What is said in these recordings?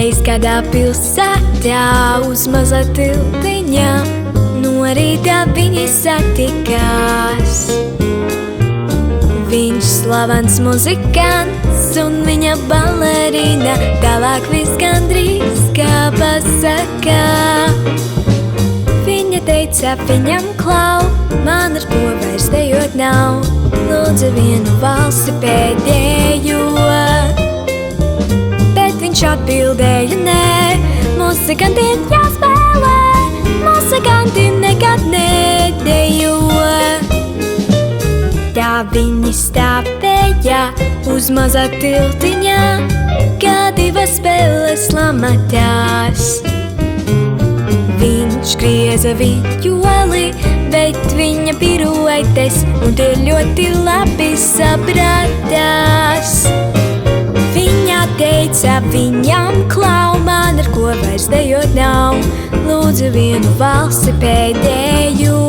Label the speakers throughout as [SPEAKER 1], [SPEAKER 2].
[SPEAKER 1] Reiz kādā pilsētā uz maza tiltiņa no rīta viņi satikās. Viņš slavens muzikants un viņa balerīna, tālāk viss gandrīz kā pasaka. Viņa teica viņam: klau, man ar ko vairs dejot nav, lūdzu vienu valsi pēdējo. Bet viņš atbildēja: nē, muzikantiem jāspēlē, muzikanti nekad nedejo. Tā viņi stāvēja uz mazā tiltiņā, kā divas spēles lamatās. Viņš grieza violi, bet viņa piruetes, un tie ļoti labi sapratās. Viņa teica viņam: klau, man ar ko vairs dejot nav, lūdzu vienu valsi pēdējo.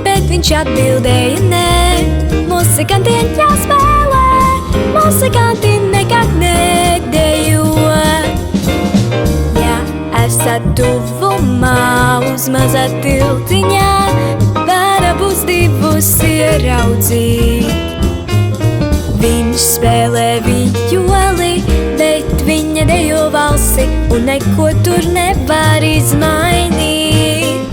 [SPEAKER 1] Bet viņš atbildēja: nē, muzikantiem jāspēlē, muzikanti nekad nedejo. Ja esat tuvumā uz mazā tiltiņā, varbūt divus ieraudzīt. Viņš spēlē violi, bet viņa dejo valsi, un neko tur nevar izmainīt.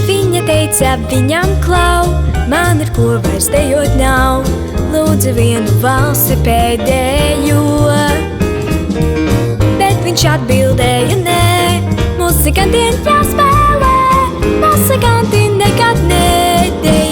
[SPEAKER 1] Viņa teica viņam: klau, man ar ko vairs dejot nav, lūdzu vienu valsi pēdējo. Bet viņš atbildēja: nē, muzikantiem jāspēlē, muzikanti nekad nedejo.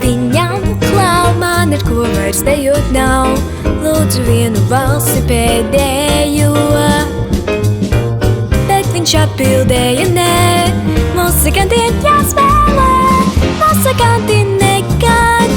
[SPEAKER 1] Viņam: klau, man ar ko vairs dejot nav, lūdzu vienu valsi pēdējo. Bet viņš atbildēja: nē, muzikanti jāspēlē, muzikanti nekad